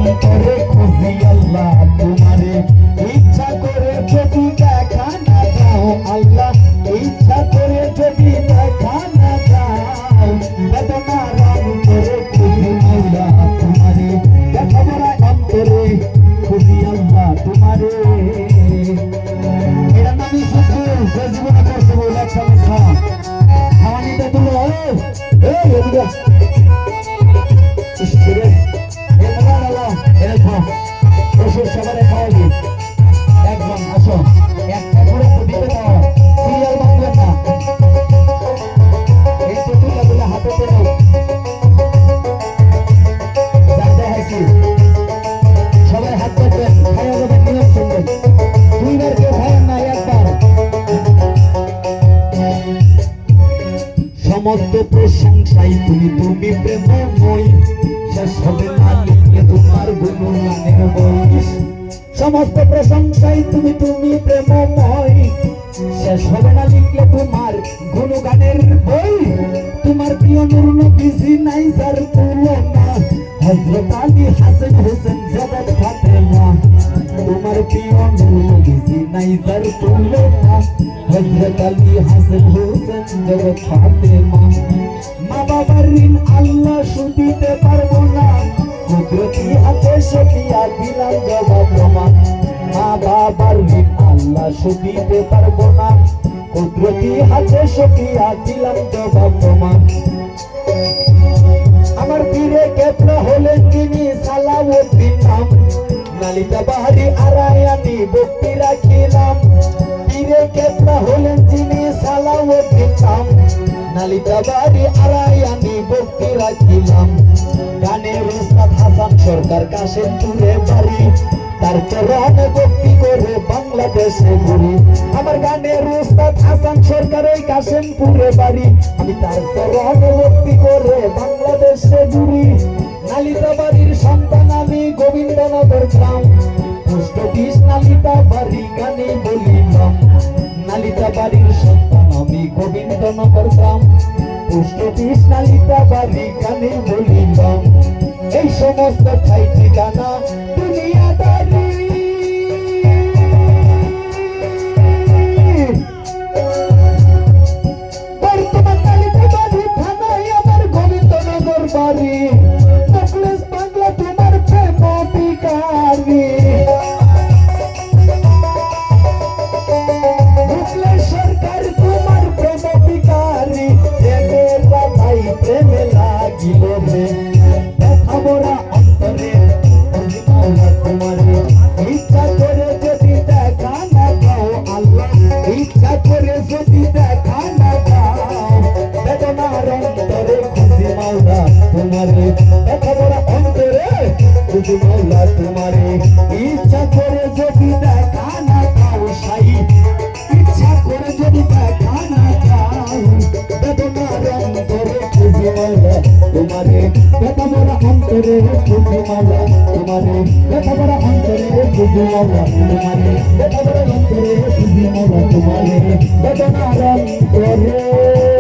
অন্তরে খুঁজি আল্লাহ তোমারে ইচ্ছা করে যদি দেখা না দাও আল্লাহ ইচ্ছা করে যদি দেখা না দাও বেদনার অন্তরে খুঁজি মাওলা তোমারে দেখা মরা অন্তরে খুঁজি আল্লাহ তোমারে এরা নামি শুধু জীবনে করতে বলে একটা কথা খাওয়ানিতে তুলো এই এদিকে সবারে খাওয়াবি একজন আসো একটা করে দিতে দাও সিরিয়াল বাঁধবেন না এই তেঁতুলটা গুলো হাতে নাও জানতে হাসি সবাই হাত পাতবেন খাওয়া যাবেন নিয়ম শুনবেন দুইবার কেউ খাবেন না একবার সমস্ত প্রশংসাই তুমি প্রেমময় শেষ হবে না লিখলে তোমার গুণগানের বই সমস্ত প্রশংসাই তুমি প্রেমময় শেষ হবে না লিখলে তোমার গুণগানের বই তোমার প্রিয় নূর নবী নাই যার তুলনা হযরত আলী হাসান হোসেন জগৎ ফাতেমা তোমার প্রিয় নূর নবী নাই যার তুলনা হযরত আলী হাসান হোসেন জগৎ ফাতেমা মা বাবার ঋণ আল্লাহ শুধিতে পারবো না কুদরতি হাতে সকিয়া দিলাম জবাব প্রমাণ মা বাবার ঋণ আল্লাহ শুধিতে পারবো না কুদরতি হাতে সকিয়া দিলাম জবাব প্রমাণ আমার পীরে কেবলা হলেন যিনি সালাউদ্দিন নাম নালিতা বাহারি আরায়ানি ভক্তি রাখিলাম পীরে কেবলা হলেন যিনি সালাউদ্দিন নাম নালিতা বাহারি আরায়ানি ভক্তি রাখিলাম গানের উস্তাদ হাসান সরকার কাশিমপুরে বাড়ি তার চরণে ভক্তি করে বাংলাদেশে ঘুরি আমার গানের উস্তাদ হাসান সরকার ওই কাশিমপুরে বাড়ি আমি তার চরণে ভক্তি করে বাংলাদেশে ঘুরি নালিতা বাড়ির সন্তান আমি গোবিন্দনগর গ্রাম পোস্ট অফিস নালিতা বাড়ি গানে বলিলাম নালিতা বাড়ির সন্তান আমি গোবিন্দনগর গ্রাম পোস্ট অফিস নালিতা বাড়ি গানে বলিলাম এই সমস্ত ঠাই ঠিকানা দুনিয়াদারি বর্তমান নালিতা বাড়ি থানায় আমার গোবিন্দনগর বাড়ি নকলেস বাংলা তোমার প্রেম বিকারি সরকার তোমার প্রেম বিকারি প্রেমে লাগিল রে দেখা মোরা অন্তরে তোমারে ইচ্ছা করে যদি দেখা না দাও আল্লাহ ইচ্ছা করে যদি দেখা না দাও বেদনার অন্তরে খুঁজি মাওলা তোমারে দেখা মোরা অন্তরে খুঁজি মাওলা তোমারে ইচ্ছা করে যদি দেখা না দাও সাই ইচ্ছা করে যদি দেখা না দাও বেদনার অন্তরে খুঁজি মাওলা তোমারে দেখা মোরা অন্তরে খুঁজি মাওলা তোমারে দেখা মোরা অন্তরে খুঁজি মাওলা তোমারে দেখা মোরা অন্তরে খুঁজি মাওলা তোমারে বেদনার অন্তরে